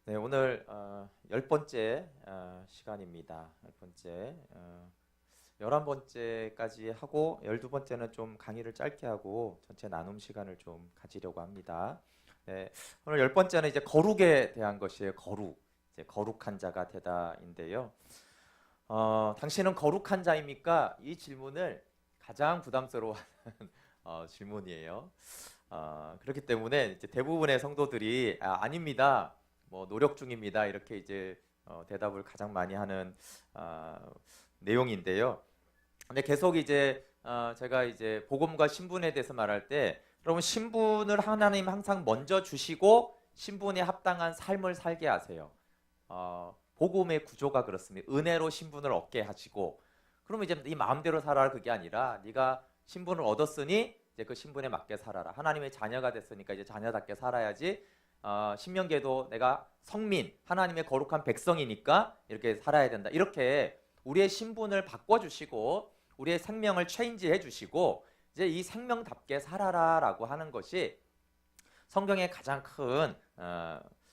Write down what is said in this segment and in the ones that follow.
네, 오늘 10번째 시간입니다. 10번째. 11번째까지 하고 12번째는 좀 강의를 짧게 하고 전체 나눔 시간을 좀 가지려고 합니다. 네, 오늘 10번째는 이제 거룩에 대한 것이에요. 거룩. 이제 거룩한 자가 되다인데요. 당신은 거룩한 자입니까? 이 질문을 가장 부담스러워하는 질문이에요. 그렇기 때문에 이제 대부분의 성도들이 아닙니다. 뭐 노력 중입니다. 이렇게 이제 대답을 가장 많이 하는 내용인데요. 근데 계속 이제 제가 이제 복음과 신분에 대해서 말할 때, 여러분 신분을 하나님 항상 먼저 주시고 신분에 합당한 삶을 살게 하세요. 복음의 구조가 그렇습니다. 은혜로 신분을 얻게 하시고, 그러면 이제 네 마음대로 살아라 그게 아니라 네가 신분을 얻었으니 이제 그 신분에 맞게 살아라. 하나님의 자녀가 됐으니까 이제 자녀답게 살아야지. 신명기에도 내가 성민, 하나님의 거룩한 백성이니까 이렇게 살아야 된다. 이렇게 우리의 신분을 바꿔주시고 우리의 생명을 체인지해 주시고 이제 이 생명답게 살아라라고 하는 것이 성경의 가장 큰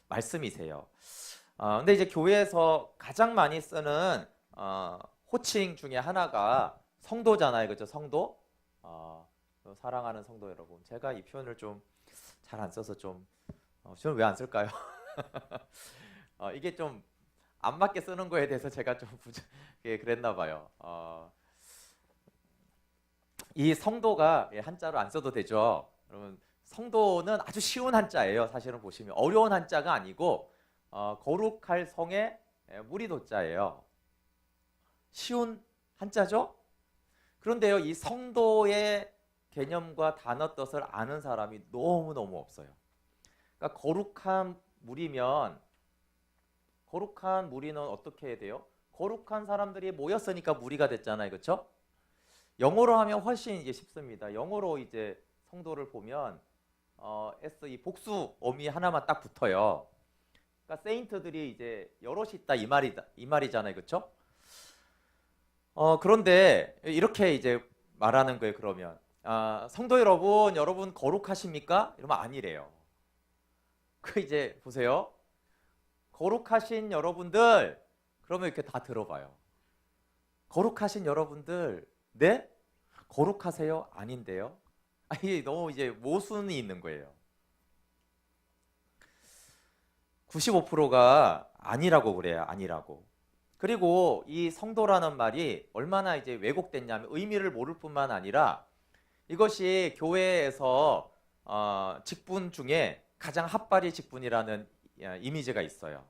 말씀이세요. 근데 이제 교회에서 가장 많이 쓰는 호칭 중에 하나가 성도잖아요, 그렇죠? 성도. 사랑하는 성도 여러분, 제가 이 표현을 좀 잘 안 써서 좀 저는 왜 안 쓸까요? 이게 좀 안 맞게 쓰는 거에 대해서 제가 좀 그랬나 봐요. 이 성도가 한자로 안 써도 되죠. 여러분, 성도는 아주 쉬운 한자예요. 사실은 보시면 어려운 한자가 아니고 거룩할 성의 무리도자예요. 쉬운 한자죠. 그런데요, 이 성도의 개념과 단어 뜻을 아는 사람이 너무너무 없어요. 그러니까 거룩한 무리는 어떻게 해야 돼요? 거룩한 사람들이 모였으니까 무리가 됐잖아요. 그렇죠? 영어로 하면 훨씬 이제 쉽습니다. 영어로 이제 성도를 보면 S 이 복수 어미 하나만 딱 붙어요. 그러니까 세인트들이 이제 여럿이 있다 이 말이잖아요. 그렇죠? 그런데 이렇게 이제 말하는 거예요. 그러면 성도 여러분 거룩하십니까? 이러면 아니래요. 그 이제 보세요. 거룩하신 여러분들, 그러면 이렇게 다 들어봐요. 거룩하신 여러분들, 네? 거룩하세요? 아닌데요? 이게 너무 이제 모순이 있는 거예요. 95%가 아니라고 그래요. 아니라고. 그리고 이 성도라는 말이 얼마나 이제 왜곡됐냐면 의미를 모를 뿐만 아니라 이것이 교회에서 직분 중에 가장 핫바리 직분이라는 이미지가 있어요.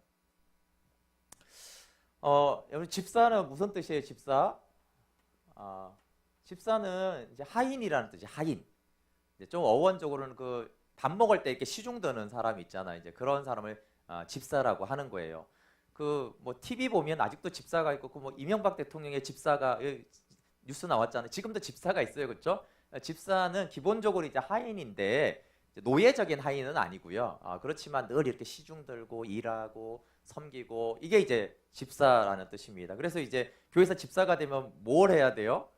여러분 집사는 무슨 뜻이에요? 집사? 집사는 이제 하인이라는 뜻이에요. 하인. 이제 좀 어원적으로는 그 밥 먹을 때 이렇게 시중 드는 사람 있잖아요. 이제 그런 사람을 집사라고 하는 거예요. 그 뭐 TV 보면 아직도 집사가 있고, 그 뭐 이명박 대통령의 집사가 뉴스 나왔잖아요. 지금도 집사가 있어요, 그렇죠? 집사는 기본적으로 이제 하인인데 노예적인 하인은 아니고요. 그렇지만 늘 이렇게 시중 들고 일하고 섬기고 이게 이제 집사라는 뜻입니다. 그래서 이제 교회에서 집사가 되면 뭘 해야 돼요?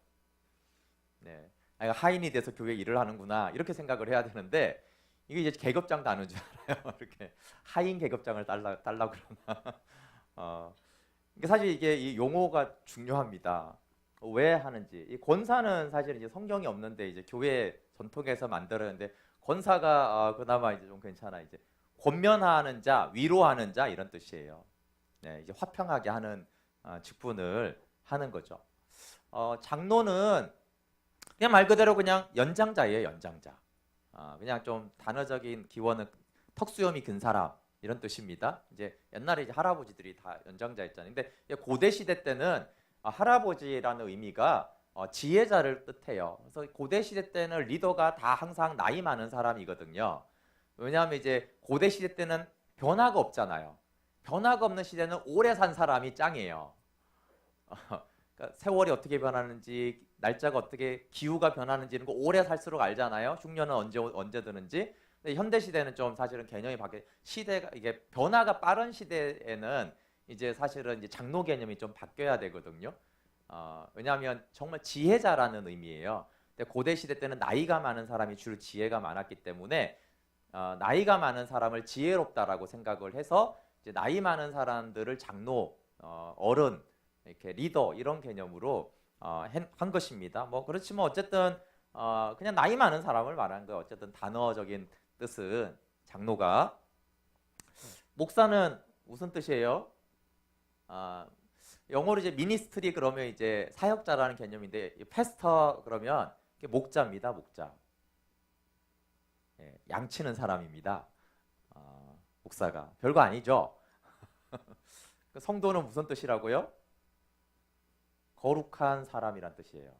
네, 하인이 돼서 교회 일을 하는구나 이렇게 생각을 해야 되는데 이게 이제 계급장 다는 줄 알아요. 이렇게 하인 계급장을 달라 그러나. 사실 이게 이 용어가 중요합니다. 왜 하는지. 이 권사는 사실 이제 성경이 없는데 이제 교회 전통에서 만들었는데 권사가 그나마 이제 좀 괜찮아. 이제 권면하는 자, 위로하는 자 이런 뜻이에요. 네, 이제 화평하게 하는 직분을 하는 거죠. 장로는 그냥 말 그대로 그냥 연장자예요, 연장자. 그냥 좀 단어적인 기원은 턱수염이 긴 사람 이런 뜻입니다. 이제 옛날에 이제 할아버지들이 다 연장자였잖아요. 근데 고대 시대 때는 할아버지라는 의미가 지혜자를 뜻해요. 그래서 고대 시대 때는 리더가 다 항상 나이 많은 사람이거든요. 왜냐하면 이제 고대 시대 때는 변화가 없잖아요. 변화가 없는 시대는 오래 산 사람이 짱이에요. 그러니까 세월이 어떻게 변하는지, 날짜가 어떻게 기후가 변하는지 이런 거 오래 살수록 알잖아요. 흉년은 언제 드는지. 근데 현대 시대는 좀 사실은 개념이 바뀌 시대가 이게 변화가 빠른 시대에는 이제 사실은 이제 장로 개념이 좀 바뀌어야 되거든요. 왜냐하면 정말 지혜자라는 의미예요. 근데 고대 시대 때는 나이가 많은 사람이 주로 지혜가 많았기 때문에 나이가 많은 사람을 지혜롭다라고 생각을 해서 이제 나이 많은 사람들을 장로, 어른, 이렇게 리더 이런 개념으로 한 것입니다. 뭐 그렇지만 어쨌든 그냥 나이 많은 사람을 말하는 거예요. 어쨌든 단어적인 뜻은 장로가. 목사는 무슨 뜻이에요? 영어로 이제 미니스트리 그러면 이제 사역자라는 개념인데 패스터 그러면 목자입니다. 목자. 예, 양치는 사람입니다. 목사가 별거 아니죠. 성도는 무슨 뜻이라고요? 거룩한 사람이란 뜻이에요.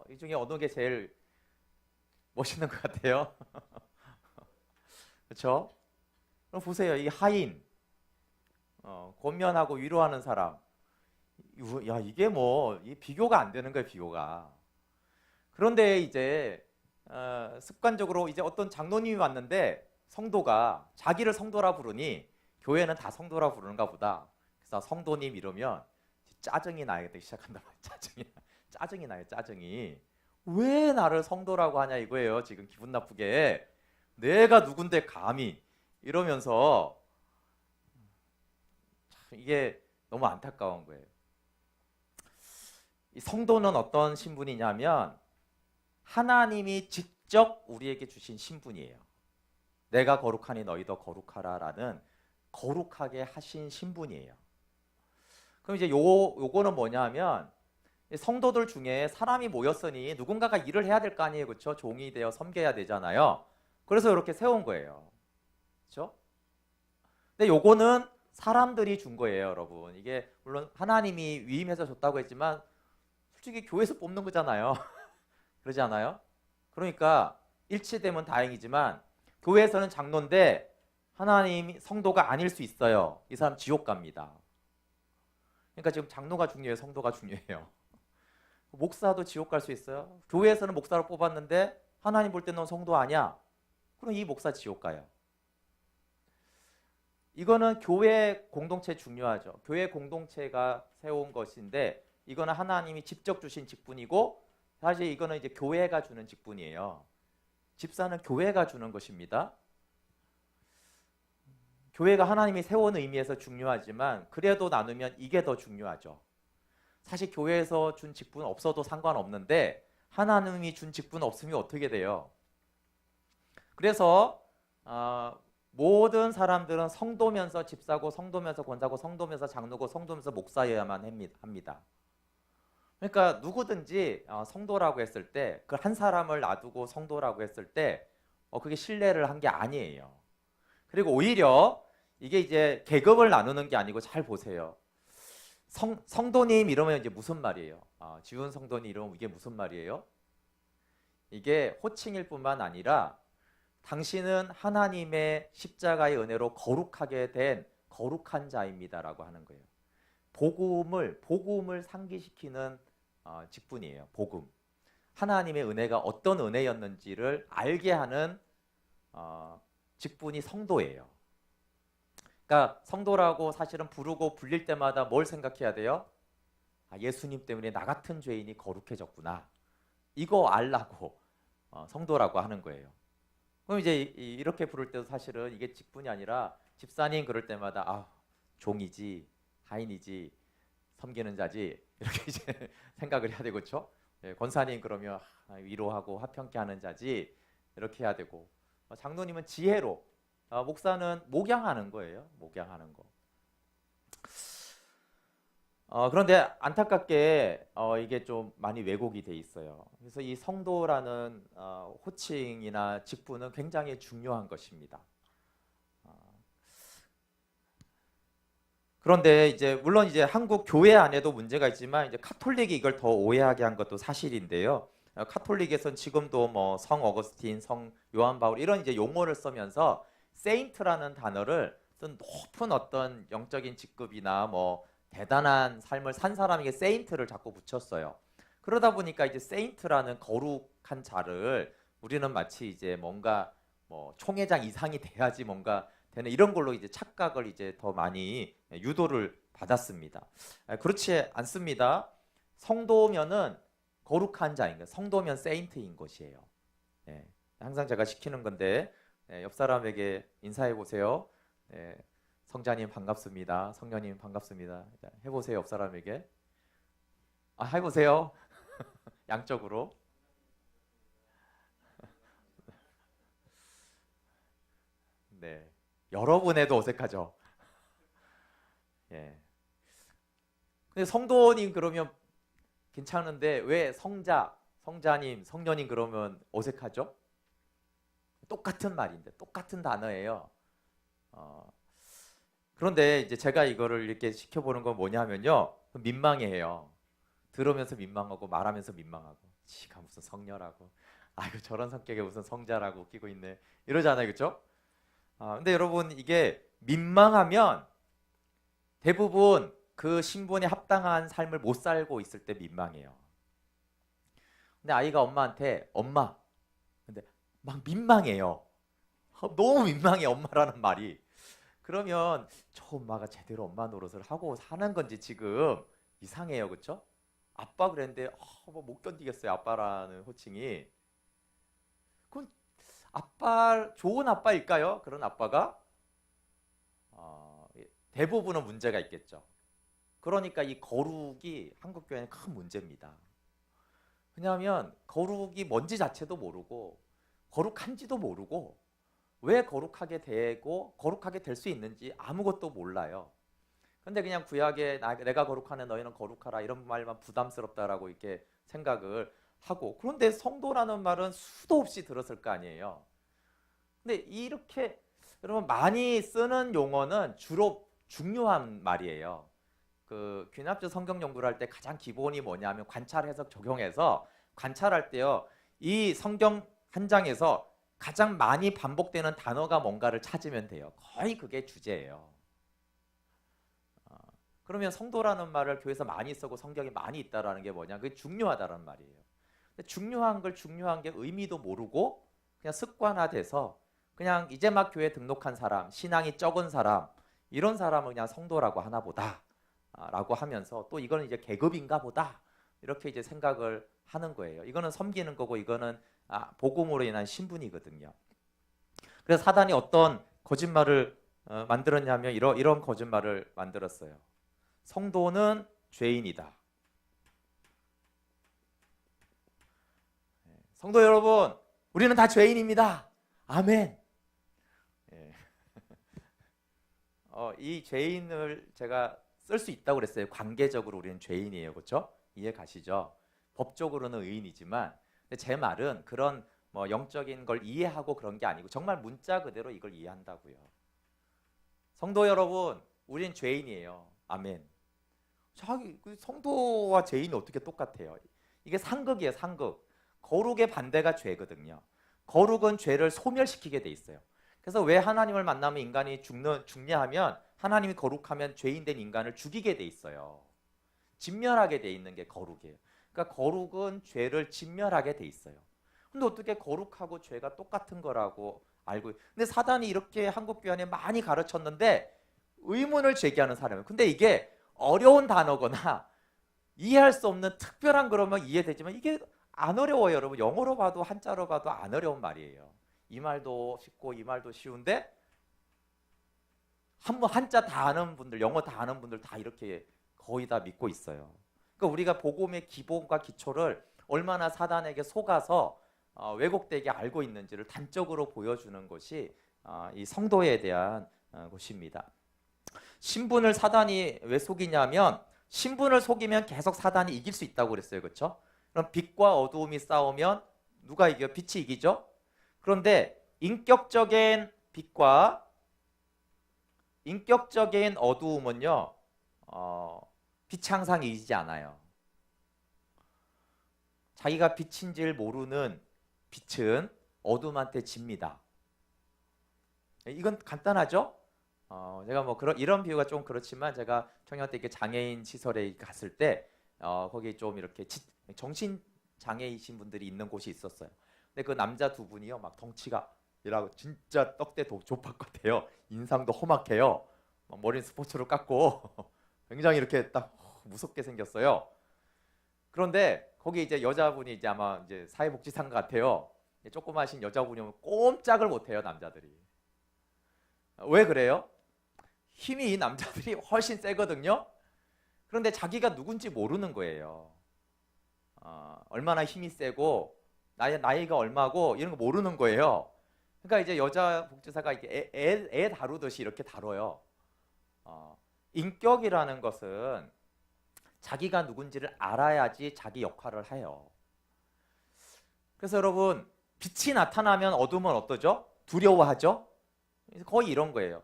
이 중에 어느 게 제일 멋있는 것 같아요? 그렇죠? 그럼 보세요. 이 하인, 권면하고 위로하는 사람. 야, 이게 뭐 비교가 안 되는 거예요. 비교가. 그런데 이제 습관적으로 이제 어떤 장로님이 왔는데 성도가 자기를 성도라 부르니 교회는 다 성도라 부르는가 보다. 그래서 성도님 이러면 짜증이 나기 시작한단 말이에요. 짜증이 나요. 짜증이. 왜 나를 성도라고 하냐 이거예요. 지금 기분 나쁘게. 내가 누군데 감히 이러면서 이게 너무 안타까운 거예요. 이 성도는 어떤 신분이냐면 하나님이 직접 우리에게 주신 신분이에요. 내가 거룩하니 너희도 거룩하라라는 거룩하게 하신 신분이에요. 그럼 이제 요거는 뭐냐면 성도들 중에 사람이 모였으니 누군가가 일을 해야 될 거 아니에요. 그렇죠? 종이 되어 섬겨야 되잖아요. 그래서 이렇게 세운 거예요. 그렇죠? 근데 요거는 사람들이 준 거예요, 여러분. 이게 물론 하나님이 위임해서 줬다고 했지만 솔직히 교회에서 뽑는 거잖아요. 그러지 않아요? 그러니까 일치되면 다행이지만 교회에서는 장로인데 하나님이 성도가 아닐 수 있어요. 이 사람 지옥 갑니다. 그러니까 지금 장로가 중요해요, 성도가 중요해요. 목사도 지옥 갈 수 있어요. 교회에서는 목사로 뽑았는데 하나님 볼 때 넌 성도 아니야. 그럼 이 목사 지옥 가요. 이거는 교회 공동체 중요하죠. 교회 공동체가 세운 것인데 이거는 하나님이 직접 주신 직분이고 사실 이거는 이제 교회가 주는 직분이에요. 집사는 교회가 주는 것입니다. 교회가 하나님이 세운 의미에서 중요하지만 그래도 나누면 이게 더 중요하죠. 사실 교회에서 준 직분 없어도 상관없는데 하나님이 준 직분 없으면 어떻게 돼요? 그래서 모든 사람들은 성도면서 집사고 성도면서 권사고 성도면서 장로고 성도면서 목사여야만 합니다. 그러니까 누구든지 성도라고 했을 때 그 한 사람을 놔두고 성도라고 했을 때 그게 신뢰를 한 게 아니에요. 그리고 오히려 이게 이제 계급을 나누는 게 아니고 잘 보세요. 성도님 이러면 이제 무슨 말이에요? 지훈 성도님 이러면 이게 무슨 말이에요? 이게 호칭일 뿐만 아니라 당신은 하나님의 십자가의 은혜로 거룩하게 된 거룩한 자입니다라고 하는 거예요. 복음을 상기시키는 직분이에요. 복음. 하나님의 은혜가 어떤 은혜였는지를 알게 하는 직분이 성도예요. 그러니까 성도라고 사실은 부르고 불릴 때마다 뭘 생각해야 돼요? 예수님 때문에 나 같은 죄인이 거룩해졌구나. 이거 알라고 성도라고 하는 거예요. 그럼 이제 이렇게 부를 때도 사실은 이게 직분이 아니라 집사님 그럴 때마다 종이지 하인이지 섬기는 자지 이렇게 이제 생각을 해야 되고 그렇죠? 권사님 그러면 위로하고 화평케 하는 자지 이렇게 해야 되고 장로님은 지혜로 목사는 목양하는 거예요. 목양하는 거. 그런데 안타깝게 이게 좀 많이 왜곡이 돼 있어요. 그래서 이 성도라는 호칭이나 직분은 굉장히 중요한 것입니다. 그런데 이제 물론 이제 한국 교회 안에도 문제가 있지만 이제 카톨릭이 이걸 더 오해하게 한 것도 사실인데요. 카톨릭에선 지금도 뭐 성 어거스틴, 성 요한 바울 이런 이제 용어를 쓰면서 세인트라는 단어를 높은 어떤 영적인 직급이나 뭐 대단한 삶을 산 사람에게 세인트를 자꾸 붙였어요. 그러다 보니까 이제 세인트라는 거룩한 자를 우리는 마치 이제 뭔가 뭐 총회장 이상이 돼야지 뭔가 되는 이런 걸로 이제 착각을 이제 더 많이 유도를 받았습니다. 그렇지 않습니다. 성도면은 거룩한 자인 거예요. 성도면 세인트인 것이에요. 항상 제가 시키는 건데 네, 옆 사람에게 인사해 보세요. 네, 성자님 반갑습니다. 성녀님 반갑습니다. 자, 해보세요. 옆 사람에게. 아, 해보세요. 양쪽으로. 네, 여러분에도 어색하죠. 예. 근데 성도님 그러면 괜찮은데 왜 성자님, 성녀님 그러면 어색하죠? 똑같은 말인데, 똑같은 단어예요. 어, 그런데 이제 제가 이거를 이렇게 시켜보는 건 뭐냐면요. 민망해요. 들으면서 민망하고 말하면서 민망하고. 지가 무슨 성녀라고. 아이고 저런 성격에 무슨 성자라고 웃기고 있네. 이러잖아요. 그렇죠? 근데 여러분 이게 민망하면 대부분 그 신분에 합당한 삶을 못 살고 있을 때 민망해요. 근데 아이가 엄마한테 엄마 근데 막 민망해요. 너무 민망해 엄마라는 말이. 그러면 저 엄마가 제대로 엄마 노릇을 하고 사는 건지 지금 이상해요. 그렇죠? 아빠 그랬는데 뭐못 견디겠어요. 아빠라는 호칭이. 그건 아빠 좋은 아빠일까요? 그런 아빠가 대부분은 문제가 있겠죠. 그러니까 이 거룩이 한국 교회는 큰 문제입니다. 왜냐하면 거룩이 뭔지 자체도 모르고 거룩한지도 모르고 왜 거룩하게 되고 거룩하게 될 수 있는지 아무것도 몰라요. 근데 그냥 구약에 내가 거룩하네 너희는 거룩하라 이런 말만 부담스럽다라고 이렇게 생각을 하고 그런데 성도라는 말은 수도 없이 들었을 거 아니에요. 근데 이렇게 여러분 많이 쓰는 용어는 주로 중요한 말이에요. 그 귀납주 성경 연구를 할 때 가장 기본이 뭐냐면 관찰, 해석, 적용해서 관찰할 때요. 이 성경 한 장에서 가장 많이 반복되는 단어가 뭔가를 찾으면 돼요. 거의 그게 주제예요. 그러면 성도라는 말을 교회에서 많이 쓰고 성경에 많이 있다라는 게 뭐냐? 그게 중요하다는 말이에요. 근데 중요한 걸 중요한 게 의미도 모르고 그냥 습관화돼서 그냥 이제 막 교회 등록한 사람, 신앙이 적은 사람 이런 사람을 그냥 성도라고 하나 보다 라고 하면서 또 이거는 이제 계급인가 보다 이렇게 이제 생각을 하는 거예요. 이거는 섬기는 거고 이거는 복음으로 인한 신분이거든요. 그래서 사단이 어떤 거짓말을 만들었냐면 이런 거짓말을 만들었어요. 성도는 죄인이다. 성도 여러분, 우리는 다 죄인입니다. 아멘. 예. 이 죄인을 제가 쓸 수 있다고 그랬어요. 관계적으로 우리는 죄인이에요. 그렇죠? 이해 가시죠? 법적으로는 의인이지만 제 말은 그런 뭐 영적인 걸 이해하고 그런 게 아니고 정말 문자 그대로 이걸 이해한다고요. 성도 여러분, 우린 죄인이에요. 아멘. 자기 성도와 죄인이 어떻게 똑같아요? 이게 상극이에요. 상극. 거룩의 반대가 죄거든요. 거룩은 죄를 소멸시키게 돼 있어요. 그래서 왜 하나님을 만나면 인간이 죽냐 하면 하나님이 거룩하면 죄인된 인간을 죽이게 돼 있어요. 진멸하게 돼 있는 게 거룩이에요. 그러니까 거룩은 죄를 진멸하게 돼 있어요. 근데 어떻게 거룩하고 죄가 똑같은 거라고 알고 근데 사단이 이렇게 한국 교회 안에 많이 가르쳤는데 의문을 제기하는 사람이에요. 근데 이게 어려운 단어거나 이해할 수 없는 특별한 그러면 이해되지만 이게 안 어려워요. 여러분 영어로 봐도 한자로 봐도 안 어려운 말이에요. 이 말도 쉽고 이 말도 쉬운데 한자 다 아는 분들 영어 다 아는 분들 다 이렇게 거의 다 믿고 있어요. 그러니까 우리가 복음의 기본과 기초를 얼마나 사단에게 속아서 왜곡되게 알고 있는지를 단적으로 보여주는 것이 이 성도에 대한 것입니다. 신분을 사단이 왜 속이냐면 신분을 속이면 계속 사단이 이길 수 있다고 그랬어요. 그렇죠? 그럼 빛과 어두움이 싸우면 누가 이겨? 빛이 이기죠? 그런데 인격적인 빛과 인격적인 어두움은요. 빛이 항상 이기지 않아요. 자기가 빛인지를 모르는 빛은 어둠한테 집니다. 이건 간단하죠? 제가 뭐 이런 비유가 좀 그렇지만 제가 청년 때 이렇게 장애인 시설에 갔을 때 거기 좀 이렇게 정신 장애이신 분들이 있는 곳이 있었어요. 근데 그 남자 두 분이요, 막 덩치가 이라고 진짜 떡대 조팍 같아요. 인상도 험악해요. 머리는 스포츠로 깎고 굉장히 이렇게 딱 무섭게 생겼어요. 그런데 거기 이제 여자분이 이제 아마 이제 사회복지사 같아요. 조그마신 여자분이 오면 꼼짝을 못해요, 남자들이. 왜 그래요? 힘이 이 남자들이 훨씬 세거든요. 그런데 자기가 누군지 모르는 거예요. 얼마나 힘이 세고 나이가 얼마고 이런 거 모르는 거예요. 그러니까 이제 여자 복지사가 이렇게 애 다루듯이 이렇게 다뤄요. 인격이라는 것은 자기가 누군지를 알아야지 자기 역할을 해요. 그래서 여러분, 빛이 나타나면 어둠은 어떠죠? 두려워하죠? 거의 이런 거예요.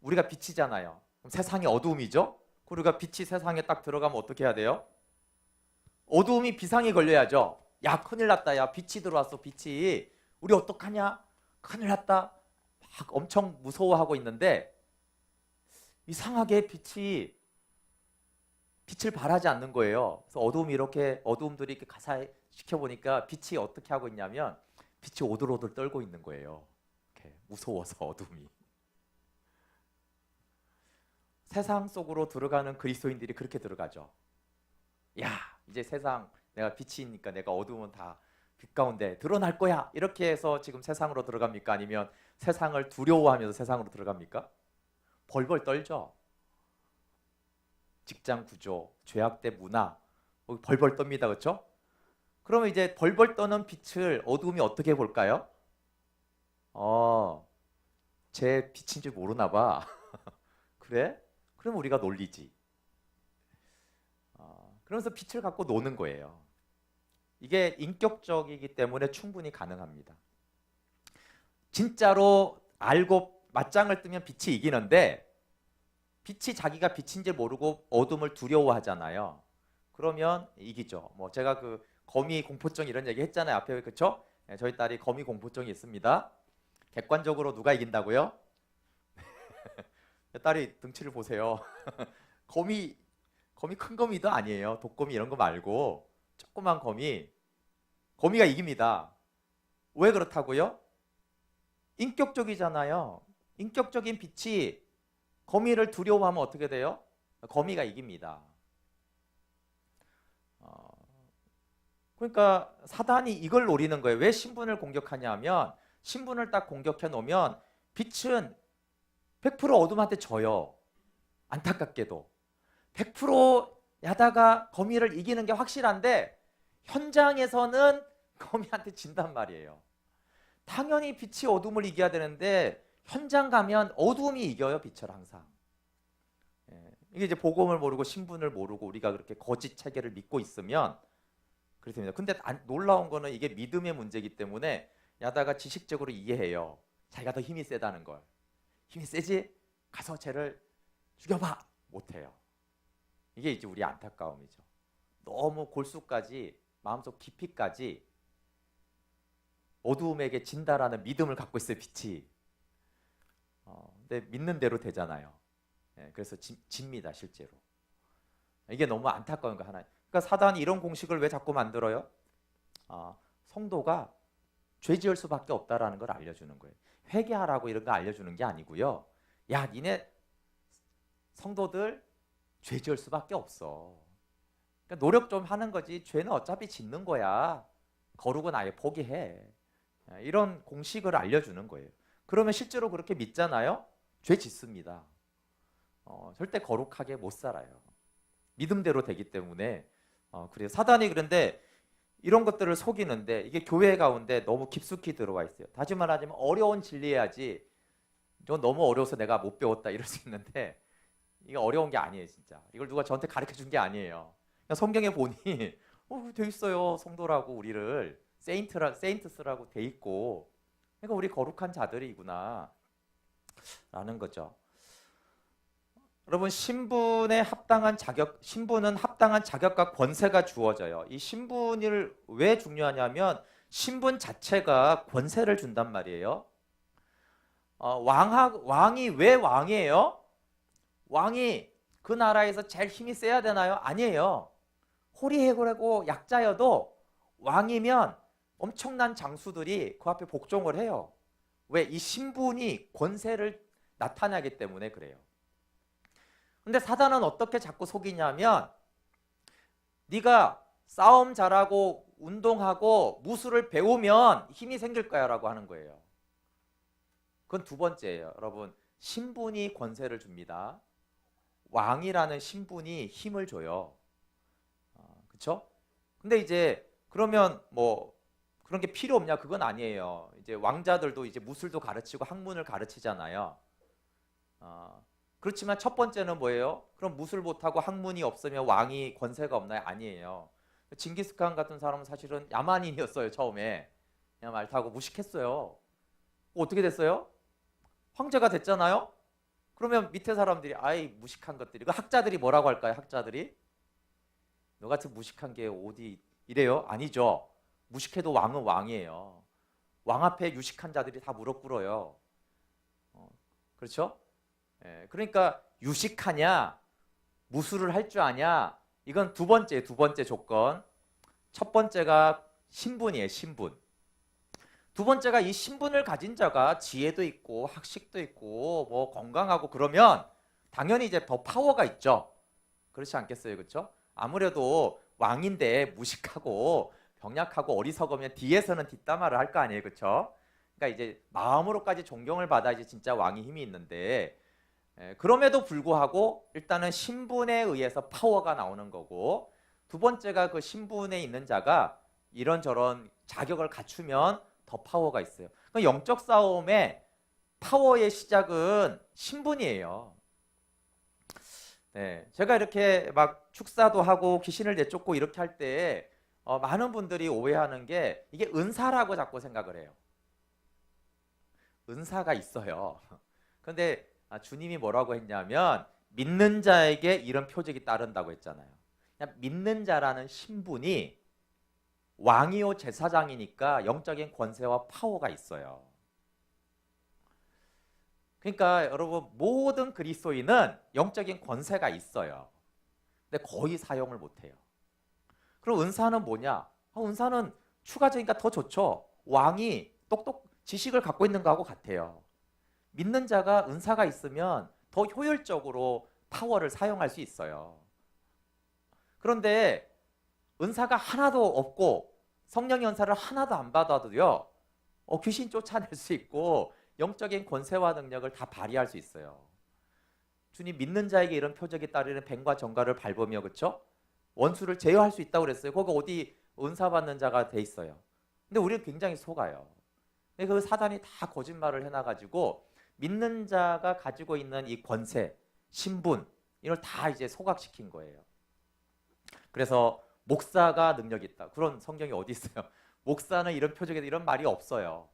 우리가 빛이잖아요. 그럼 세상이 어둠이죠? 우리가 빛이 세상에 딱 들어가면 어떻게 해야 돼요? 어두움이 비상이 걸려야죠. 야, 큰일 났다. 야, 빛이 들어왔어. 빛이. 우리 어떡하냐? 큰일 났다. 막 엄청 무서워하고 있는데 이상하게 빛을 발하지 않는 거예요. 그래서 어두움들이 이렇게 가사시켜 보니까 빛이 어떻게 하고 있냐면 빛이 오들오들 떨고 있는 거예요. 이렇게 무서워서 어둠이. 세상 속으로 들어가는 그리스도인들이 그렇게 들어가죠. 야, 이제 세상 내가 빛이니까 내가 어두움은 다 빛 가운데 드러날 거야. 이렇게 해서 지금 세상으로 들어갑니까? 아니면 세상을 두려워하면서 세상으로 들어갑니까? 벌벌 떨죠. 직장 구조, 죄악대 문화 벌벌 떱니다. 그렇죠? 그러면 이제 벌벌 떠는 빛을 어두움이 어떻게 볼까요? 제 빛인 줄 모르나 봐. 그래? 그럼 우리가 놀리지. 그러면서 빛을 갖고 노는 거예요. 이게 인격적이기 때문에 충분히 가능합니다. 진짜로 알고 맞짱을 뜨면 빛이 이기는데 빛이 자기가 빛인지 모르고 어둠을 두려워하잖아요. 그러면 이기죠. 뭐 제가 그 거미 공포증 이런 얘기 했잖아요. 앞에 그렇죠? 네, 저희 딸이 거미 공포증이 있습니다. 객관적으로 누가 이긴다고요? 딸이 등치를 보세요. 거미 큰 거미도 아니에요. 독거미 이런 거 말고 조그만 거미가 이깁니다. 왜 그렇다고요? 인격적이잖아요. 인격적인 빛이 거미를 두려워하면 어떻게 돼요? 거미가 이깁니다. 그러니까 사단이 이걸 노리는 거예요. 왜 신분을 공격하냐 하면 신분을 딱 공격해 놓으면 빛은 100% 어둠한테 져요. 안타깝게도 100% 야다가 거미를 이기는 게 확실한데 현장에서는 거미한테 진단 말이에요. 당연히 빛이 어둠을 이겨야 되는데 현장 가면 어둠이 이겨요. 빛을 항상. 이게 이제 복음을 모르고 신분을 모르고 우리가 그렇게 거짓 체계를 믿고 있으면 그렇습니다. 근데 놀라운 거는 이게 믿음의 문제이기 때문에 야다가 지식적으로 이해해요. 자기가 더 힘이 세다는 걸. 힘이 세지? 가서 쟤를 죽여봐. 못해요. 이게 이제 우리 안타까움이죠. 너무 골수까지 마음속 깊이까지 어두움에게 진다라는 믿음을 갖고 있어요. 빛이. 근데 믿는 대로 되잖아요. 그래서 집니다. 실제로. 이게 너무 안타까운 거 하나. 그러니까 사단이 이런 공식을 왜 자꾸 만들어요? 성도가 죄 지을 수밖에 없다라는 걸 알려주는 거예요. 회개하라고 이런 거 알려주는 게 아니고요. 야, 니네 성도들 죄 지을 수밖에 없어. 그러니까 노력 좀 하는 거지. 죄는 어차피 짓는 거야. 거룩은 아예 포기해. 이런 공식을 알려주는 거예요. 그러면 실제로 그렇게 믿잖아요. 죄 짓습니다. 절대 거룩하게 못 살아요. 믿음대로 되기 때문에. 그래서 사단이 그런데 이런 것들을 속이는데 이게 교회 가운데 너무 깊숙이 들어와 있어요. 다시 말하자면 어려운 진리해야지. 이건 너무 어려워서 내가 못 배웠다 이럴 수 있는데 이게 어려운 게 아니에요. 진짜. 이걸 누가 저한테 가르쳐 준 게 아니에요. 그냥 성경에 보니 돼 있어요. 성도라고 우리를 세인트스라고 돼 있고 그러니까 우리 거룩한 자들이구나 라는 거죠. 여러분 신분은 합당한 자격과 권세가 주어져요. 이 신분을 왜 중요하냐면 신분 자체가 권세를 준단 말이에요. 왕이 왜 왕이에요? 왕이 그 나라에서 제일 힘이 세야 되나요? 아니에요. 호리해고라고 약자여도 왕이면 엄청난 장수들이 그 앞에 복종을 해요. 왜? 이 신분이 권세를 나타나기 때문에 그래요. 근데 사단은 어떻게 자꾸 속이냐면 네가 싸움 잘하고 운동하고 무술을 배우면 힘이 생길 거야 라고 하는 거예요. 그건 두 번째예요. 여러분, 신분이 권세를 줍니다. 왕이라는 신분이 힘을 줘요. 그렇죠? 근데 이제 그러면 뭐 그런 게 필요 없냐? 그건 아니에요. 이제 왕자들도 이제 무술도 가르치고 학문을 가르치잖아요. 그렇지만 첫 번째는 뭐예요? 그럼 무술 못하고 학문이 없으면 왕이 권세가 없나요? 아니에요. 징기스칸 같은 사람은 사실은 야만인이었어요. 처음에 그냥 말 타고 무식했어요. 어떻게 됐어요? 황제가 됐잖아요. 그러면 밑에 사람들이 아이 무식한 것들이, 그 학자들이 뭐라고 할까요? 학자들이 너 같은 무식한 게 어디 이래요? 아니죠. 무식해도 왕은 왕이에요. 왕 앞에 유식한 자들이 다 무릎 꿇어요. 그렇죠? 예, 그러니까 유식하냐 무술을 할 줄 아냐, 이건 두 번째 조건. 첫 번째가 신분이에요. 신분. 두 번째가 이 신분을 가진 자가 지혜도 있고 학식도 있고 뭐 건강하고 그러면 당연히 이제 더 파워가 있죠. 그렇지 않겠어요? 그렇죠? 아무래도 왕인데 무식하고 병약하고 어리석으면 뒤에서는 뒷담화를 할 거 아니에요. 그렇죠? 그러니까 이제 마음으로까지 존경을 받아야지 진짜 왕이 힘이 있는데, 그럼에도 불구하고 일단은 신분에 의해서 파워가 나오는 거고, 두 번째가 그 신분에 있는 자가 이런저런 자격을 갖추면 더 파워가 있어요. 그 영적 싸움의 파워의 시작은 신분이에요. 네, 제가 이렇게 막 축사도 하고 귀신을 내쫓고 이렇게 할 때 많은 분들이 오해하는 게 이게 은사라고 자꾸 생각을 해요. 은사가 있어요. 그런데 주님이 뭐라고 했냐면 믿는 자에게 이런 표적이 따른다고 했잖아요. 그냥 믿는 자라는 신분이 왕이요 제사장이니까 영적인 권세와 파워가 있어요. 그러니까 여러분, 모든 그리스도인은 영적인 권세가 있어요. 근데 거의 사용을 못해요. 그럼 은사는 뭐냐? 은사는 추가적이니까 더 좋죠. 왕이 지식을 갖고 있는 거하고 같아요. 믿는 자가 은사가 있으면 더 효율적으로 파워를 사용할 수 있어요. 그런데 은사가 하나도 없고 성령의 은사를 하나도 안 받아도요, 귀신 쫓아낼 수 있고 영적인 권세와 능력을 다 발휘할 수 있어요. 주님, 믿는 자에게 이런 표적이 따르는 뱀과 정갈을 밟으며, 그렇죠? 원수를 제어할 수 있다고 그랬어요. 거기 어디 은사 받는 자가 돼 있어요. 근데 우리는 굉장히 속아요. 그 사단이 다 거짓말을 해놔가지고 믿는 자가 가지고 있는 이 권세, 신분, 이걸 다 이제 소각시킨 거예요. 그래서 목사가 능력이 있다, 그런 성경이 어디 있어요? 목사는 이런 표적에 이런 말이 없어요.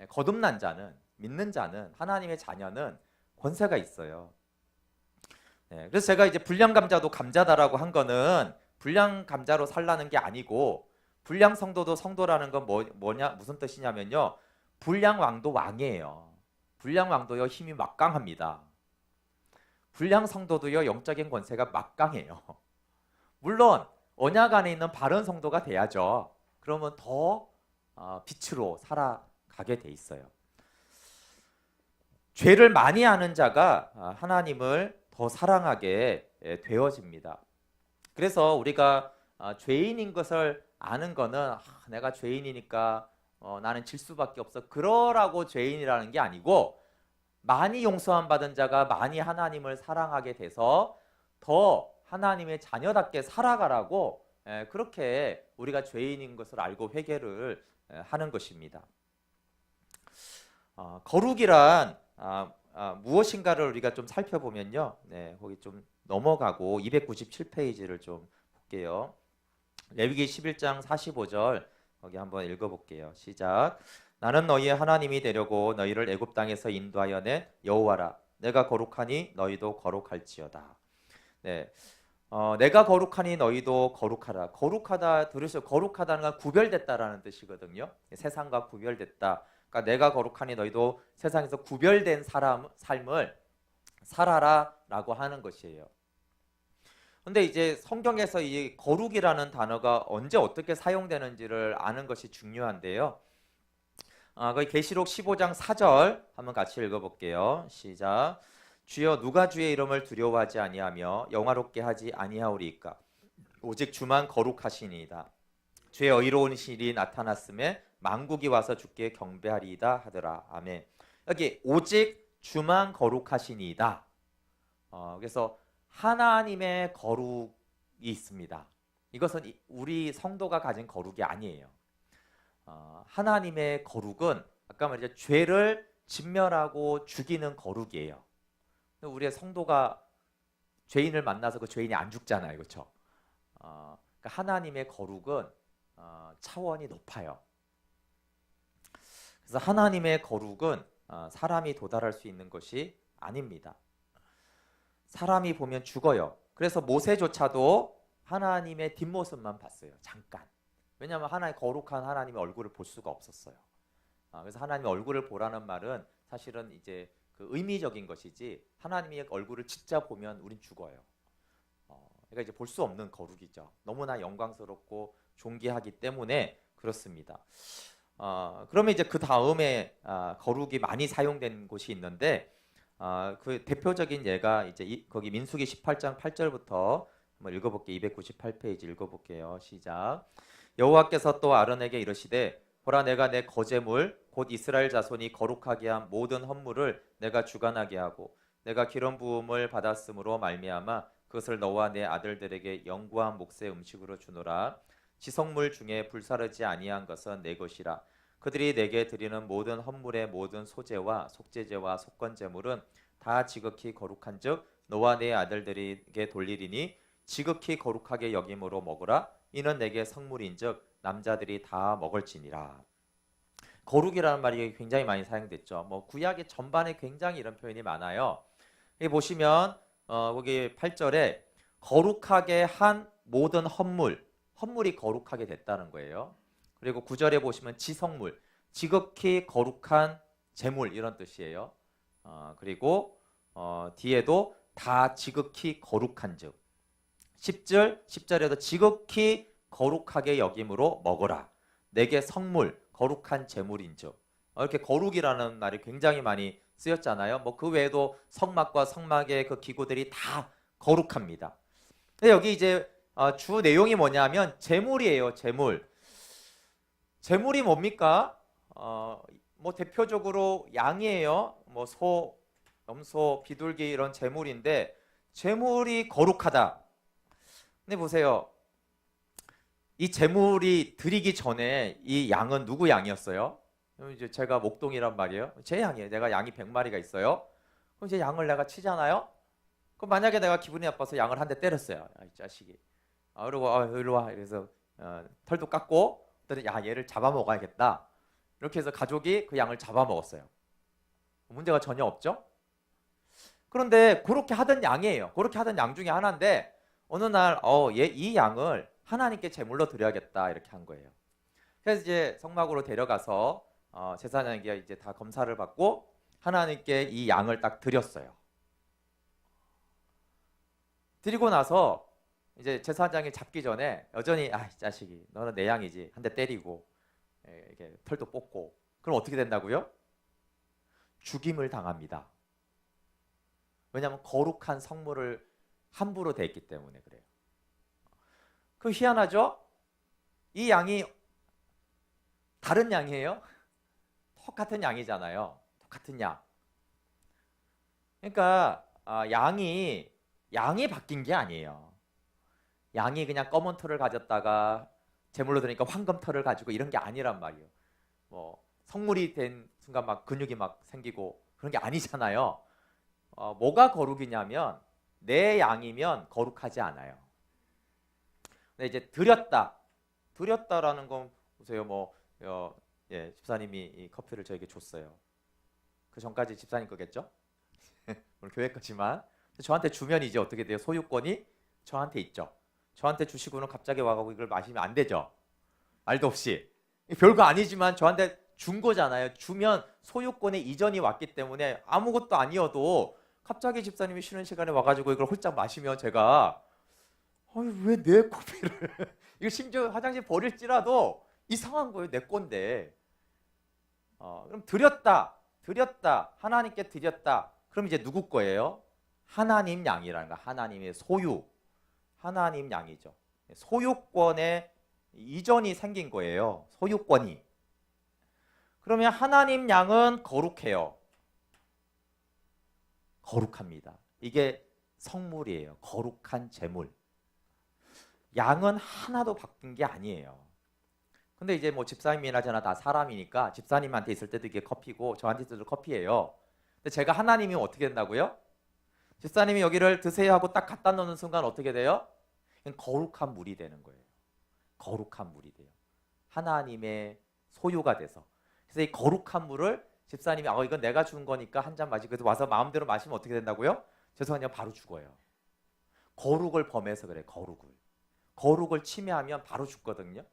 거듭난 자는, 믿는 자는, 하나님의 자녀는 권세가 있어요. 그래서 제가 이제 불량 감자도 감자다라고 한 거는 불량 감자로 살라는 게 아니고, 불량 성도도 성도라는 건 뭐냐, 무슨 뜻이냐면요, 불량 왕도 왕이에요. 불량 왕도요 힘이 막강합니다. 불량 성도도요 영적인 권세가 막강해요. 물론 언약 안에 있는 바른 성도가 돼야죠. 그러면 더 빛으로 살아가게 돼 있어요. 죄를 많이 아는 자가 하나님을 더 사랑하게 되어집니다. 그래서 우리가 죄인인 것을 아는 거는 내가 죄인이니까 나는 질 수밖에 없어, 그러라고 죄인이라는 게 아니고, 많이 용서함 받은 자가 많이 하나님을 사랑하게 돼서 더 하나님의 자녀답게 살아가라고, 그렇게 우리가 죄인인 것을 알고 회개를 하는 것입니다. 거룩이란 무엇인가를 우리가 좀 살펴보면요, 거기 좀 넘어가고 297페이지를 좀 볼게요. 레위기 11장 45절 거기 한번 읽어볼게요. 시작. 나는 너희의 하나님이 되려고 너희를 애굽 땅에서 인도하여 낸 여호와라. 내가 거룩하니 너희도 거룩할지어다. 내가 거룩하니 너희도 거룩하라. 거룩하다 들으셔. 거룩하다는 건 구별됐다라는 뜻이거든요. 세상과 구별됐다. 그러니까 내가 거룩하니 너희도 세상에서 구별된 삶을 살아라라고 하는 것이에요. 근데 이제 성경에서 이 거룩이라는 단어가 언제 어떻게 사용되는지를 아는 것이 중요한데요. 거기 계시록 15장 4절 한번 같이 읽어볼게요. 시작. 주여 누가 주의 이름을 두려워하지 아니하며 영화롭게 하지 아니하오리이까. 오직 주만 거룩하시니이다. 주의 의로운 신이 나타났음에 만국이 와서 주께 경배하리이다 하더라. 아멘. 여기 오직 주만 거룩하시니이다. 그래서 하나님의 거룩이 있습니다. 이것은 우리 성도가 가진 거룩이 아니에요. 하나님의 거룩은 아까 말했죠. 죄를 진멸하고 죽이는 거룩이에요. 우리의 성도가 죄인을 만나서 그 죄인이 안 죽잖아요. 그렇죠? 그러니까 하나님의 거룩은 차원이 높아요. 그래서 하나님의 거룩은 사람이 도달할 수 있는 것이 아닙니다. 사람이 보면 죽어요. 그래서 모세조차도 하나님의 뒷모습만 봤어요. 잠깐. 왜냐하면 거룩한 하나님의 얼굴을 볼 수가 없었어요. 그래서 하나님의 얼굴을 보라는 말은 사실은 이제 그 의미적인 것이지 하나님의 얼굴을 진짜 보면 우린 죽어요. 그러니까 이제 볼 수 없는 거룩이죠. 너무나 영광스럽고 존귀하기 때문에 그렇습니다. 그러면 이제 그 다음에 거룩이 많이 사용된 곳이 있는데 그 대표적인 예가 이제 거기 민수기 18장 8절부터 한번 읽어볼게요. 298페이지 읽어볼게요. 시작. 여호와께서 또 아론에게 이르시되 보라 내가 내 거제물 곧 이스라엘 자손이 거룩하게 한 모든 헌물을 내가 주관하게 하고 내가 기름 부음을 받았으므로 말미암아 그것을 너와 내 아들들에게 영구한 몫의 음식으로 주노라. 지성물 중에 불사르지 아니한 것은 내 것이라. 그들이 내게 드리는 모든 헌물의 모든 소제와 속제제와 속건제물은 다 지극히 거룩한즉 너와 내 아들들에게 돌리리니 지극히 거룩하게 여김으로 먹으라. 이는 내게 성물인즉 남자들이 다 먹을지니라. 거룩이라는 말이 굉장히 많이 사용됐죠. 뭐 구약의 전반에 굉장히 이런 표현이 많아요. 여기 보시면 거기 8절에 거룩하게 한 모든 헌물이 거룩하게 됐다는 거예요. 그리고 9절에 보시면 지성물, 지극히 거룩한 제물 이런 뜻이에요. 그리고 뒤에도 다 지극히 거룩한즉 10절에도 지극히 거룩하게 여김으로 먹어라. 내게 성물, 거룩한 제물인즉. 이렇게 거룩이라는 말이 굉장히 많이 쓰였잖아요. 뭐 그 외에도 성막과 성막의 그 기구들이 다 거룩합니다. 근데 여기 이제 주 내용이 뭐냐면 제물이에요. 제물이 뭡니까? 뭐 대표적으로 양이에요. 뭐 소, 염소, 비둘기 이런 제물인데 제물이 거룩하다. 근데 보세요. 이 제물이 드리기 전에 이 양은 누구 양이었어요? 이제 제가 목동이란 말이에요. 제 양이에요. 내가 양이 100마리가 있어요. 그럼 이제 양을 내가 치잖아요. 그럼 만약에 내가 기분이 나빠서 양을 한 대 때렸어요. 이 자식이. 그리고 이리 와. 그래서 털도 깎고 야 얘를 잡아먹어야겠다. 이렇게 해서 가족이 그 양을 잡아먹었어요. 문제가 전혀 없죠? 그런데 그렇게 하던 양이에요. 그렇게 하던 양 중에 하나인데 어느 날 이 양을 하나님께 제물로 드려야겠다 이렇게 한 거예요. 그래서 이제 성막으로 데려가서 제사장에게 이제 다 검사를 받고 하나님께 이 양을 딱 드렸어요. 드리고 나서 이제 제사장이 잡기 전에 여전히 이 자식이 너는 내 양이지 한 대 때리고 이렇게 털도 뽑고 그럼 어떻게 된다고요? 죽임을 당합니다. 왜냐하면 거룩한 성물을 함부로 대했기 때문에 그래요. 그 희한하죠? 이 양이 다른 양이에요? 똑같은 양이잖아요. 똑같은 양. 그러니까 양이 바뀐 게 아니에요. 양이 그냥 검은 털을 가졌다가 제물로 드리니까 황금 털을 가지고 이런 게 아니란 말이에요. 뭐 성물이 된 순간 막 근육이 막 생기고 그런 게 아니잖아요. 뭐가 거룩이냐면 내 양이면 거룩하지 않아요. 근데 이제 드렸다라는 건 보세요. 집사님이 이 커피를 저에게 줬어요. 그 전까지 집사님 거겠죠? 오늘 교회 거지만 저한테 주면 이제 어떻게 돼요? 소유권이 저한테 있죠. 저한테 주시고는 갑자기 와가지고 이걸 마시면 안 되죠. 말도 없이. 별거 아니지만 저한테 준 거잖아요. 주면 소유권의 이전이 왔기 때문에 아무것도 아니어도 갑자기 집사님이 쉬는 시간에 와가지고 이걸 홀짝 마시면 제가 왜 내 커피를 이거 심지어 화장실 버릴지라도 이상한 거예요. 내 건데. 그럼 드렸다 하나님께 드렸다. 그럼 이제 누구 거예요? 하나님 양이라는 거. 하나님의 소유. 하나님 양이죠. 소유권의 이전이 생긴 거예요. 소유권이. 그러면 하나님 양은 거룩해요. 거룩합니다. 이게 성물이에요. 거룩한 제물. 양은 하나도 바뀐 게 아니에요. 근데 이제 뭐 집사님이나 저나 다 사람이니까 집사님한테 있을 때도 이게 커피고 저한테 있을 때도 커피예요. 근데 제가 하나님이 어떻게 된다고요? 집사님이 여기를 드세요 하고 딱 갖다 놓는 순간 어떻게 돼요? 거룩한 물이 되는 거예요. 거룩한 물이 돼요. 하나님의 소유가 돼서. 그래서 이 거룩한 물을 집사님이 이건 내가 준 거니까 한 잔 마시고 그래서 와서 마음대로 마시면 어떻게 된다고요? 죄송하냐 바로 죽어요. 거룩을 범해서 그래. 거룩을 침해하면 바로 죽거든요.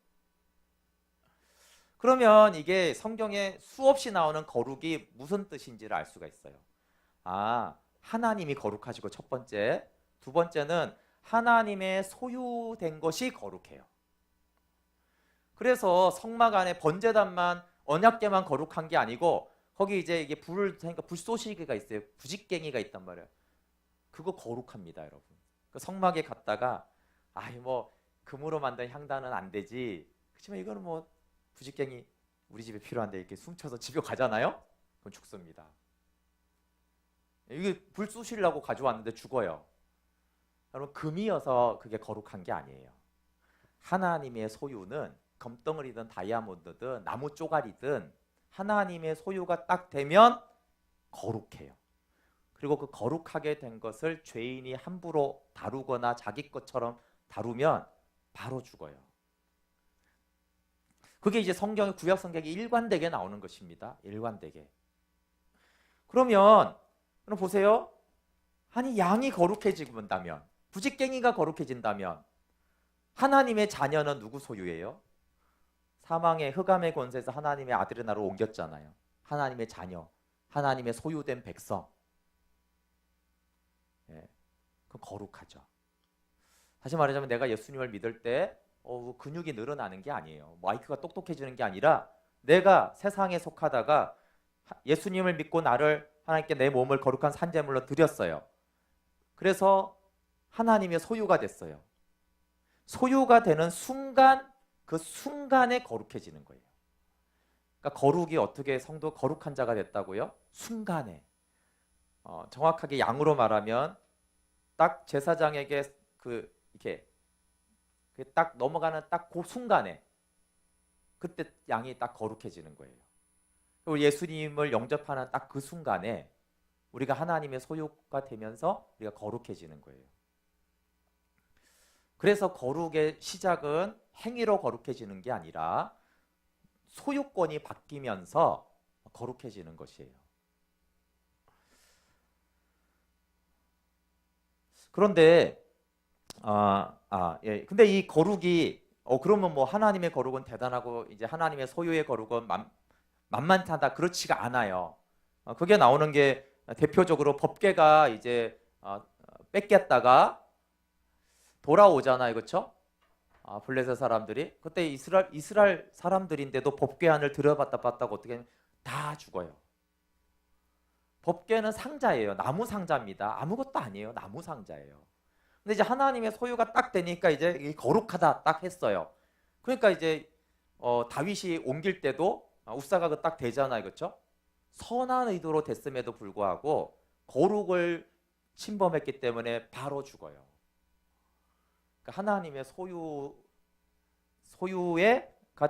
그러면 이게 성경에 수없이 나오는 거룩이 무슨 뜻인지를 알 수가 있어요. 하나님이 거룩하시고 첫 번째. 두 번째는 하나님의 소유된 것이 거룩해요. 그래서 성막 안에 번제단만 언약궤만 거룩한 게 아니고 거기 이제 이게 불을 그러니까 불쏘시개가 있어요. 부직갱이가 있단 말이에요. 그거 거룩합니다, 여러분. 그 성막에 갔다가 뭐 금으로 만든 향단은 안 되지. 그렇지만 이거는 뭐 부직갱이 우리 집에 필요한데 이렇게 훔쳐서 집에 가잖아요. 그건 죽습니다. 이게 불 쏘시려고 가져왔는데 죽어요. 여러분 금이어서 그게 거룩한 게 아니에요. 하나님의 소유는 금덩어리든 다이아몬드든 나무 쪼가리든 하나님의 소유가 딱 되면 거룩해요. 그리고 그 거룩하게 된 것을 죄인이 함부로 다루거나 자기 것처럼 다루면 바로 죽어요. 그게 이제 성경의 구약 성경에 일관되게 나오는 것입니다. 일관되게. 그럼 보세요. 양이 거룩해진다면, 부직갱이가 거룩해진다면 하나님의 자녀는 누구 소유예요? 사망의 흑암의 권세에서 하나님의 아들의 나라로 옮겼잖아요. 하나님의 자녀, 하나님의 소유된 백성. 그건 거룩하죠. 다시 말하자면 내가 예수님을 믿을 때 근육이 늘어나는 게 아니에요. 마이크가 똑똑해지는 게 아니라 내가 세상에 속하다가 예수님을 믿고 나를 하나님께 내 몸을 거룩한 산제물로 드렸어요. 그래서 하나님의 소유가 됐어요. 소유가 되는 순간 그 순간에 거룩해지는 거예요. 그러니까 거룩이 어떻게 성도 거룩한 자가 됐다고요? 순간에. 정확하게 양으로 말하면 딱 제사장에게 이렇게 딱 넘어가는 딱 그 순간에 그때 양이 딱 거룩해지는 거예요. 그리고 예수님을 영접하는 딱 그 순간에 우리가 하나님의 소유가 되면서 우리가 거룩해지는 거예요. 그래서 거룩의 시작은 행위로 거룩해지는 게 아니라 소유권이 바뀌면서 거룩해지는 것이에요. 그런데 근데 이 거룩이 그러면 뭐 하나님의 거룩은 대단하고 이제 하나님의 소유의 거룩은 만만하다 그렇지가 않아요. 그게 나오는 게 대표적으로 법궤가 이제 뺏겼다가 돌아오잖아요, 그렇죠? 블레셋 사람들이 그때 이스라엘 사람들인데도 법궤 안을 들여봤다고 어떻게 다 죽어요. 법궤는 상자예요. 나무 상자입니다. 아무것도 아니에요. 나무 상자예요. 근데 이제 하나님의 소유가 딱 되니까 이제 거룩하다 딱 했어요. 그러니까 이제 다윗이 옮길 때도 웁사가 딱 되잖아요, 그렇죠? 선한 의도로 됐음에도 불구하고 거룩을 침범했기 때문에 바로 죽어요. 그러니까 하나님의 소유가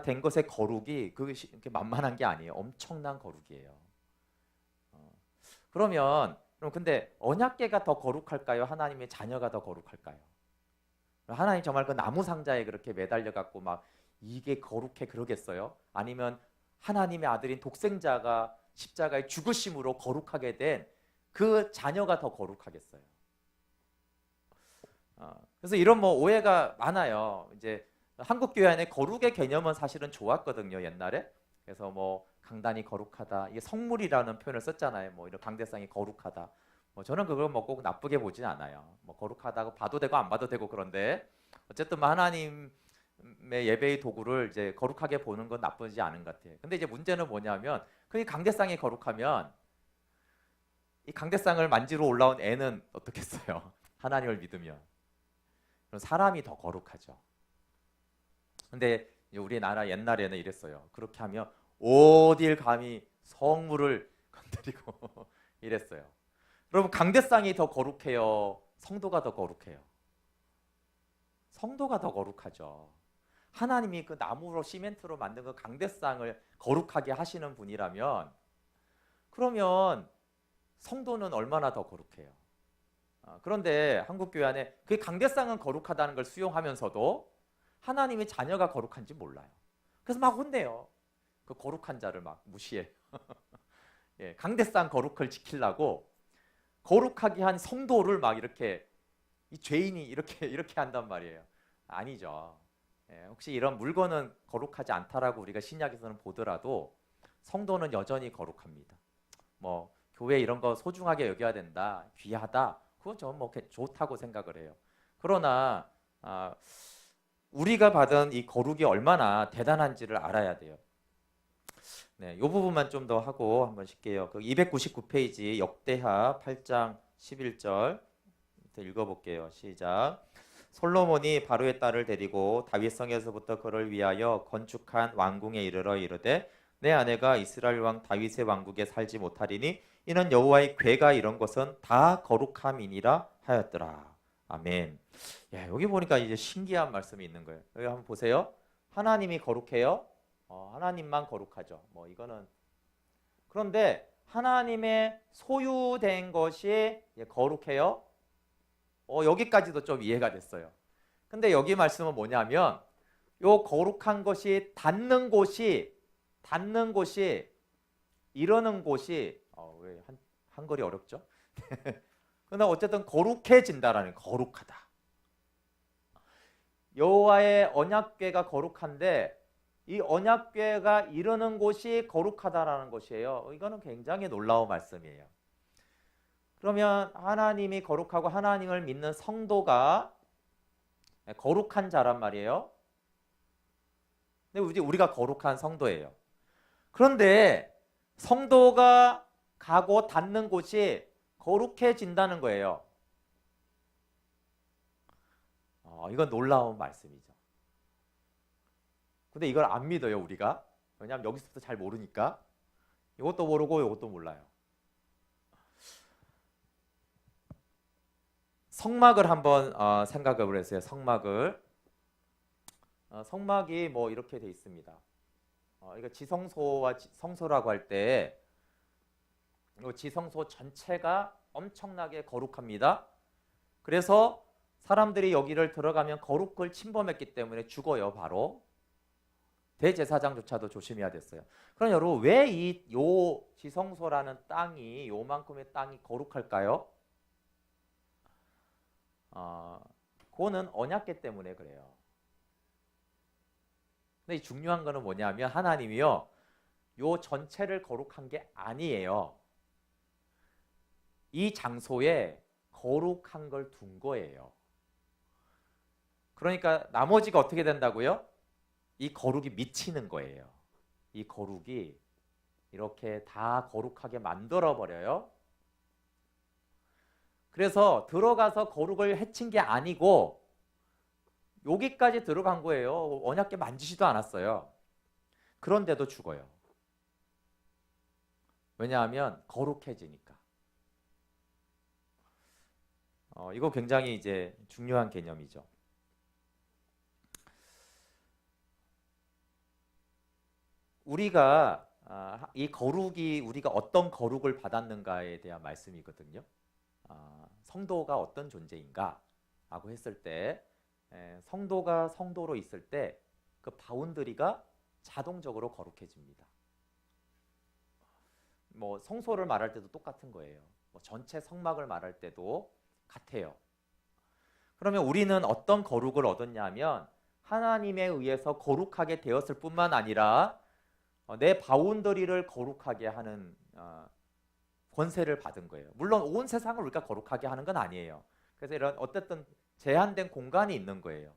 된 것의 거룩이 그것이 이렇게 만만한 게 아니에요. 엄청난 거룩이에요. 그럼 근데 언약궤가 더 거룩할까요? 하나님의 자녀가 더 거룩할까요? 하나님 정말 그 나무 상자에 그렇게 매달려 갖고 막 이게 거룩해 그러겠어요? 아니면 하나님의 아들인 독생자가 십자가의 죽으심으로 거룩하게 된 그 자녀가 더 거룩하겠어요? 그래서 이런 뭐 오해가 많아요. 이제 한국 교회 안에 거룩의 개념은 사실은 좋았거든요, 옛날에. 그래서 뭐 강단이 거룩하다, 이게 성물이라는 표현을 썼잖아요. 뭐 이런 강대상이 거룩하다. 뭐 저는 그걸 뭐 꼭 나쁘게 보진 않아요. 뭐 거룩하다고 봐도 되고 안 봐도 되고 그런데 어쨌든 뭐 하나님의 예배의 도구를 이제 거룩하게 보는 건 나쁘지 않은 것 같아요. 근데 이제 문제는 뭐냐면 그 강대상이 거룩하면 이 강대상을 만지러 올라온 애는 어떻겠어요? 하나님을 믿으면. 그럼 사람이 더 거룩하죠. 근데 우리나라 옛날에는 이랬어요. 그렇게 하면 어딜 감히 성물을 건드리고 이랬어요. 여러분, 강대상이 더 거룩해요? 성도가 더 거룩해요? 성도가 더 거룩하죠. 하나님이 그 나무로 시멘트로 만든 그 강대상을 거룩하게 하시는 분이라면, 그러면 성도는 얼마나 더 거룩해요? 그런데 한국교회 안에 그 강대상은 거룩하다는 걸 수용하면서도 하나님의 자녀가 거룩한지 몰라요. 그래서 막 혼내요. 그 거룩한 자를 막 무시해. 예, 강대상 거룩을 지키려고 거룩하게 한 성도를 막 이렇게, 이 죄인이 이렇게 한단 말이에요. 아니죠. 예, 혹시 이런 물건은 거룩하지 않다라고 우리가 신약에서는 보더라도 성도는 여전히 거룩합니다. 뭐 교회 이런 거 소중하게 여겨야 된다, 귀하다, 그건 저는 뭐 좋다고 생각을 해요. 그러나 우리가 받은 이 거룩이 얼마나 대단한지를 알아야 돼요. 네, 이 부분만 좀 더 하고 한번 쉴게요. 그 299페이지 역대하 8장 11절 읽어볼게요. 시작. 솔로몬이 바로의 딸을 데리고 다윗성에서부터 그를 위하여 건축한 왕궁에 이르러 이르되 내 아내가 이스라엘 왕 다윗의 왕국에 살지 못하리니 이는 여호와의 궤가 이런 것은 다 거룩함이니라 하였더라. 아멘. 야, 여기 보니까 이제 신기한 말씀이 있는 거예요. 여기 한번 보세요. 하나님이 거룩해요. 하나님만 거룩하죠. 뭐 이거는, 그런데 하나님의 소유된 것이 거룩해요. 여기까지도 좀 이해가 됐어요. 근데 여기 말씀은 뭐냐면 요 거룩한 것이 닿는 곳이 이러는 곳이 왜 한글이 어렵죠? 그러나 어쨌든 거룩해진다라는, 거룩하다. 여호와의 언약궤가 거룩한데 이 언약궤가 이르는 곳이 거룩하다라는 것이에요. 이거는 굉장히 놀라운 말씀이에요. 그러면 하나님이 거룩하고 하나님을 믿는 성도가 거룩한 자란 말이에요. 근데 우리가 거룩한 성도예요. 그런데 성도가 가고 닿는 곳이 거룩해진다는 거예요. 이건 놀라운 말씀이죠. 근데 이걸 안 믿어요, 우리가. 왜냐하면 여기서부터 잘 모르니까. 이것도 모르고 이것도 몰라요. 성막을 한번 생각해 보세요. 성막을. 성막이 뭐 이렇게 돼 있습니다. 이거 지성소와 성소라고 할 때 이 지성소 전체가 엄청나게 거룩합니다. 그래서 사람들이 여기를 들어가면 거룩을 침범했기 때문에 죽어요, 바로. 대제사장조차도 조심해야 됐어요. 그럼 여러분, 왜 요 지성소라는 땅이, 요만큼의 땅이 거룩할까요? 그거는 언약궤 때문에 그래요. 근데 중요한 거는 뭐냐면 하나님이요, 요 전체를 거룩한 게 아니에요. 이 장소에 거룩한 걸 둔 거예요. 그러니까 나머지가 어떻게 된다고요? 이 거룩이 미치는 거예요. 이 거룩이 이렇게 다 거룩하게 만들어 버려요. 그래서 들어가서 거룩을 해친 게 아니고 여기까지 들어간 거예요. 언약궤 만지지도 않았어요. 그런데도 죽어요. 왜냐하면 거룩해지니까. 이거 굉장히 이제 중요한 개념이죠. 우리가 이 거룩이, 우리가 어떤 거룩을 받았는가에 대한 말씀이거든요. 성도가 어떤 존재인가 라고 했을 때, 성도가 성도로 있을 때 그 바운더리가 자동적으로 거룩해집니다. 뭐 성소를 말할 때도 똑같은 거예요. 뭐 전체 성막을 말할 때도 같아요. 그러면 우리는 어떤 거룩을 얻었냐면 하나님에 의해서 거룩하게 되었을 뿐만 아니라 내 바운더리를 거룩하게 하는 권세를 받은 거예요. 물론 온 세상을 우리가 거룩하게 하는 건 아니에요. 그래서 이런 어쨌든 제한된 공간이 있는 거예요.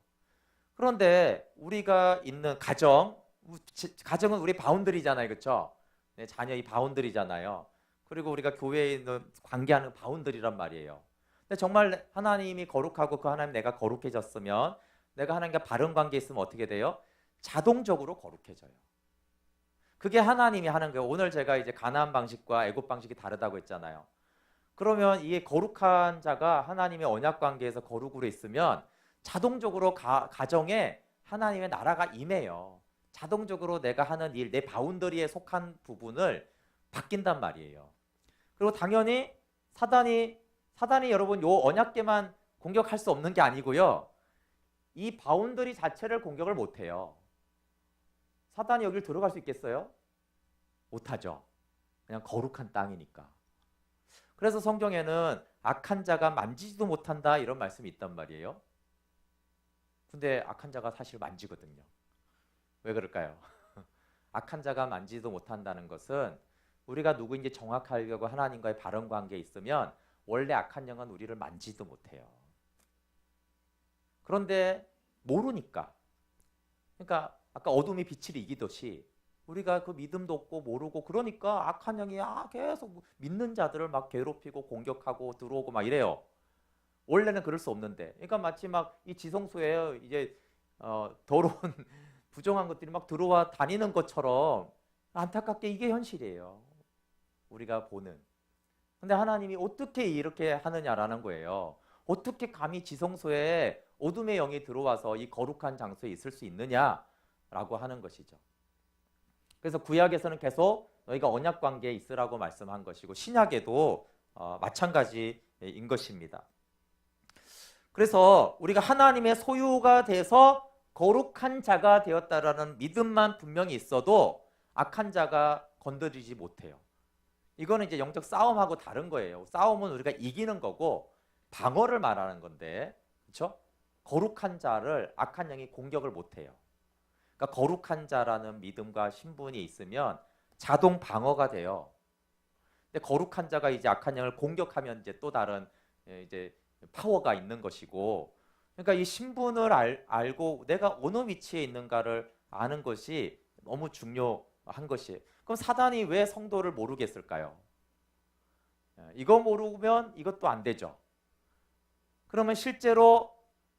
그런데 우리가 있는 가정은 우리 바운더리잖아요, 그렇죠? 네, 자녀의 바운더리잖아요. 그리고 우리가 교회에 있는 관계하는 바운더리란 말이에요. 근데 정말 하나님이 거룩하고 그 하나님 내가 거룩해졌으면, 내가 하나님과 바른 관계 있으면 어떻게 돼요? 자동적으로 거룩해져요. 그게 하나님이 하는 거예요. 오늘 제가 이제 가나안 방식과 애굽 방식이 다르다고 했잖아요. 그러면 이게 거룩한 자가 하나님의 언약 관계에서 거룩으로 있으면 자동적으로 가정에 하나님의 나라가 임해요. 자동적으로 내가 하는 일, 내 바운더리에 속한 부분을 바뀐단 말이에요. 그리고 당연히 사단이 여러분 요 언약궤만 공격할 수 없는 게 아니고요. 이 바운더리 자체를 공격을 못 해요. 사단이 여길 들어갈 수 있겠어요? 못하죠. 그냥 거룩한 땅이니까. 그래서 성경에는 악한 자가 만지지도 못한다 이런 말씀이 있단 말이에요. 근데 악한 자가 사실 만지거든요. 왜 그럴까요? 악한 자가 만지지도 못한다는 것은 우리가 누구인지 정확하려고 하나님과의 바른 관계에 있으면 원래 악한 영은 우리를 만지지도 못해요. 그런데 모르니까, 그러니까 아까 어둠이 빛을 이기듯이 우리가 그 믿음도 없고 모르고 그러니까 악한 영이 계속 믿는 자들을 막 괴롭히고 공격하고 들어오고 막 이래요. 원래는 그럴 수 없는데, 그러니까 마치 막 이 지성소에 이제 더러운 부정한 것들이 막 들어와 다니는 것처럼 안타깝게 이게 현실이에요. 우리가 보는. 근데 하나님이 어떻게 이렇게 하느냐라는 거예요. 어떻게 감히 지성소에 어둠의 영이 들어와서 이 거룩한 장소에 있을 수 있느냐라고 하는 것이죠. 그래서 구약에서는 계속 너희가 언약 관계에 있으라고 말씀한 것이고 신약에도 마찬가지인 것입니다. 그래서 우리가 하나님의 소유가 돼서 거룩한 자가 되었다라는 믿음만 분명히 있어도 악한 자가 건드리지 못해요. 이거는 이제 영적 싸움하고 다른 거예요. 싸움은 우리가 이기는 거고 방어를 말하는 건데, 그렇죠? 거룩한 자를 악한 영이 공격을 못해요. 그러니까 거룩한 자라는 믿음과 신분이 있으면 자동 방어가 돼요. 근데 거룩한 자가 이제 악한 영을 공격하면 이제 또 다른 이제 파워가 있는 것이고, 그러니까 이 신분을 알고 내가 어느 위치에 있는가를 아는 것이 너무 중요한 것이에요. 그럼 사단이 왜 성도를 모르겠을까요? 이거 모르면 이것도 안 되죠. 그러면 실제로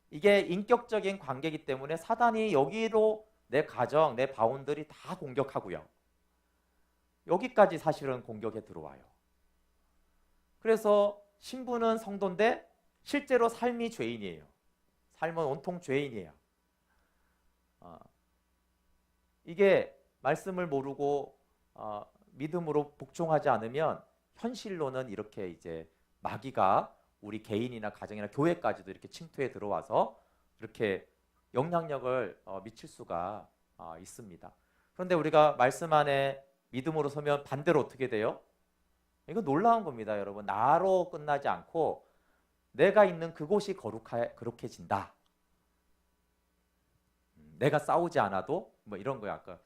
이게 인격적인 관계이기 때문에 사단이 여기로 내 가정, 내 바운더리 다 공격하고요. 여기까지 사실은 공격에 들어와요. 그래서 신분은 성도인데 실제로 삶이 죄인이에요. 삶은 온통 죄인이에요. 이게 말씀을 모르고 믿음으로 복종하지 않으면 현실로는 이렇게 이제 마귀가 우리 개인이나 가정이나 교회까지도 이렇게 침투해 들어와서 이렇게 영향력을 미칠 수가 있습니다. 그런데 우리가 말씀 안에 믿음으로 서면 반대로 어떻게 돼요? 이거 놀라운 겁니다, 여러분. 나로 끝나지 않고 내가 있는 그곳이 거룩해진다. 내가 싸우지 않아도 뭐 이런 거야. 아까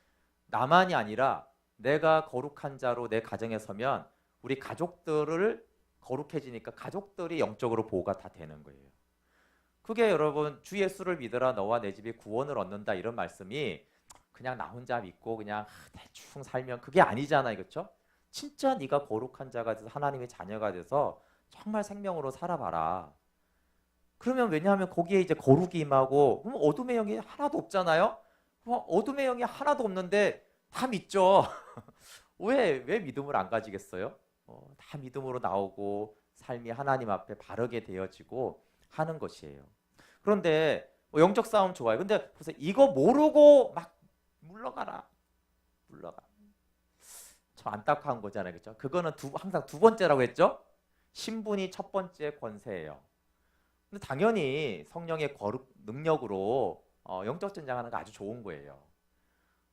나만이 아니라 내가 거룩한 자로 내 가정에 서면 우리 가족들을 거룩해지니까 가족들이 영적으로 보호가 다 되는 거예요. 그게 여러분 주 예수를 믿으라 너와 내 집이 구원을 얻는다 이런 말씀이 그냥 나 혼자 믿고 그냥 대충 살면 그게 아니잖아요. 그렇죠? 진짜 네가 거룩한 자가 돼서 하나님의 자녀가 돼서 정말 생명으로 살아봐라. 그러면 왜냐하면 거기에 이제 거룩이 임하고 어둠의 영이 하나도 없잖아요. 어둠의 영이 하나도 없는데 다 믿죠. 왜 믿음을 안 가지겠어요? 다 믿음으로 나오고 삶이 하나님 앞에 바르게 되어지고 하는 것이에요. 그런데 영적 싸움 좋아요. 근데 보세요. 이거 모르고 막 물러가라. 참 안타까운 거잖아요. 그렇죠? 그거는 항상 두 번째라고 했죠? 신분이 첫 번째 권세예요. 근데 당연히 성령의 거룩 능력으로 영적 전쟁하는 거 아주 좋은 거예요.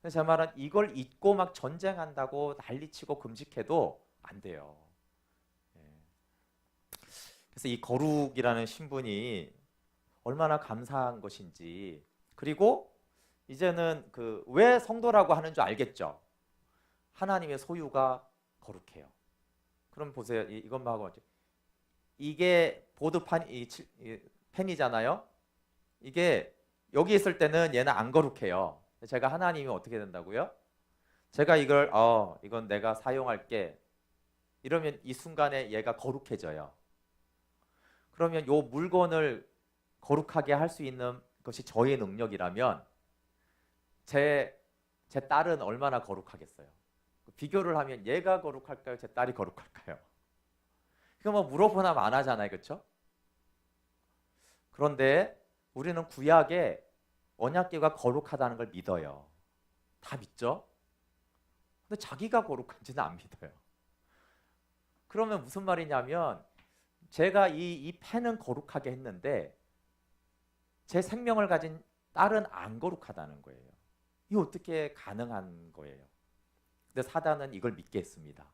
그래서 제 말은 이걸 잊고 막 전쟁한다고 난리치고 금식해도 안 돼요. 그래서 이 거룩이라는 신분이 얼마나 감사한 것인지, 그리고 이제는 그 왜 성도라고 하는 줄 알겠죠? 하나님의 소유가 거룩해요. 그럼 보세요. 이것만 하고 이게 보드판 펜이잖아요. 이게 여기 있을 때는 얘는 안 거룩해요. 제가 하나님이 어떻게 된다고요? 제가 이건 내가 사용할게. 이러면 이 순간에 얘가 거룩해져요. 그러면 요 물건을 거룩하게 할 수 있는 것이 저의 능력이라면 제 딸은 얼마나 거룩하겠어요. 비교를 하면 얘가 거룩할까요? 제 딸이 거룩할까요? 이거 뭐 물어보나 안 하잖아요, 그렇죠? 그런데 우리는 구약에 언약궤가 거룩하다는 걸 믿어요. 다 믿죠? 근데 자기가 거룩한지는 안 믿어요. 그러면 무슨 말이냐면 제가 이 펜은 거룩하게 했는데 제 생명을 가진 딸은 안 거룩하다는 거예요. 이게 어떻게 가능한 거예요? 근데 사단은 이걸 믿게 했습니다.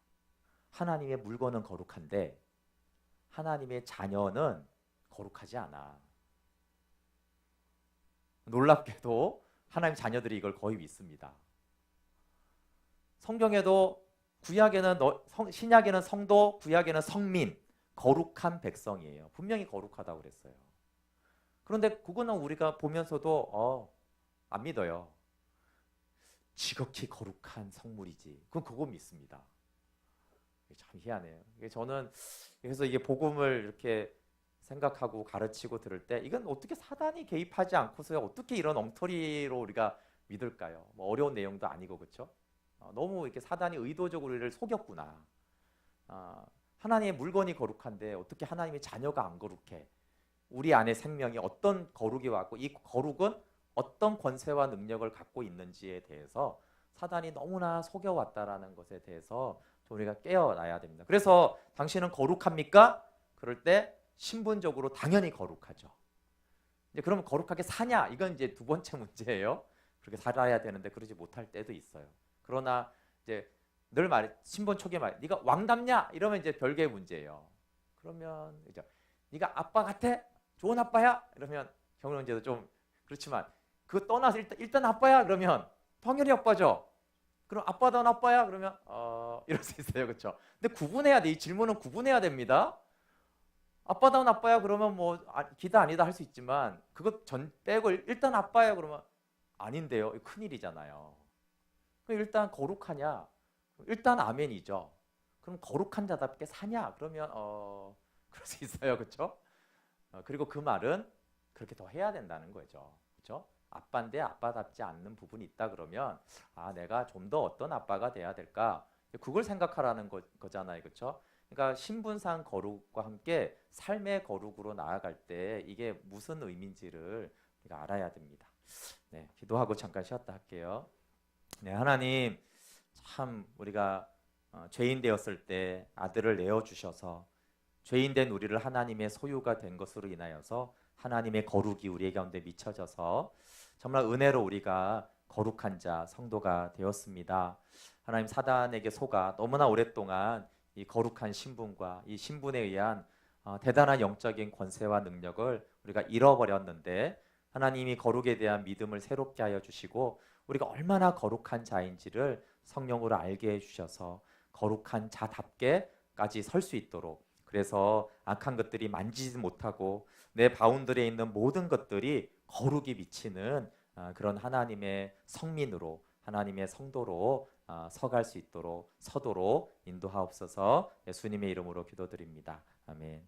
하나님의 물건은 거룩한데 하나님의 자녀는 거룩하지 않아. 놀랍게도 하나님 자녀들이 이걸 거의 믿습니다. 성경에도 구약에는 신약에는 성도, 구약에는 성민, 거룩한 백성이에요. 분명히 거룩하다고 그랬어요. 그런데 그거는 우리가 보면서도 안 믿어요. 지극히 거룩한 성물이지. 그거 믿습니다. 참 희한해요. 저는 그래서 이게 복음을 이렇게 생각하고 가르치고 들을 때 이건 어떻게 사단이 개입하지 않고서 어떻게 이런 엉터리로 우리가 믿을까요? 뭐 어려운 내용도 아니고 그렇죠? 너무 이렇게 사단이 의도적으로 우리를 속였구나. 하나님의 물건이 거룩한데 어떻게 하나님의 자녀가 안 거룩해? 우리 안에 생명이 어떤 거룩이 왔고 이 거룩은 어떤 권세와 능력을 갖고 있는지에 대해서 사단이 너무나 속여왔다라는 것에 대해서 우리가 깨어나야 됩니다. 그래서 당신은 거룩합니까? 그럴 때 신분적으로 당연히 거룩하죠. 이제 그러면 거룩하게 사냐? 이건 이제 두 번째 문제예요. 그렇게 살아야 되는데 그러지 못할 때도 있어요. 그러나 이제 늘 말해 신분 초기에 말해 네가 왕 닮냐? 이러면 이제 별개의 문제예요. 그러면 이제 네가 아빠 같아? 좋은 아빠야? 이러면 경영제도 좀 그렇지만 그거 떠나서 일단 아빠야? 그러면 당연히 아빠죠. 그럼 아빠다운 아빠야? 그러면 이럴 수 있어요. 그렇죠? 근데 구분해야 돼. 이 질문은 구분해야 됩니다. 아빠다운 아빠야? 그러면 뭐 기다 아니다 할 수 있지만 그것 전 빼고 일단 아빠야? 그러면 아닌데요. 큰일이잖아요. 일단 거룩하냐? 일단 아멘이죠. 그럼 거룩한 자답게 사냐? 그러면 그럴 수 있어요. 그렇죠? 그리고 그 말은 그렇게 더 해야 된다는 거죠. 그렇죠? 아빠인데 아빠답지 않는 부분이 있다 그러면 내가 좀 더 어떤 아빠가 돼야 될까? 그걸 생각하라는 거잖아요. 그렇죠? 그러니까 신분상 거룩과 함께 삶의 거룩으로 나아갈 때 이게 무슨 의미인지를 우리가 알아야 됩니다. 네, 기도하고 잠깐 쉬었다 할게요. 네, 하나님 참 우리가 죄인 되었을 때 아들을 내어 주셔서 죄인 된 우리를 하나님의 소유가 된 것으로 인하여서 하나님의 거룩이 우리 가운데 미쳐져서 정말 은혜로 우리가 거룩한 자 성도가 되었습니다. 하나님 사단에게 속아 너무나 오랫동안 이 거룩한 신분과 이 신분에 의한 대단한 영적인 권세와 능력을 우리가 잃어버렸는데 하나님이 거룩에 대한 믿음을 새롭게 하여 주시고 우리가 얼마나 거룩한 자인지를 성령으로 알게 해주셔서 거룩한 자답게까지 설 수 있도록 그래서 악한 것들이 만지지 못하고 내 바운더리에 있는 모든 것들이 거룩이 미치는 그런 하나님의 성민으로 하나님의 성도로 서갈 수 있도록 서도록 인도하옵소서. 예수님의 이름으로 기도드립니다. 아멘.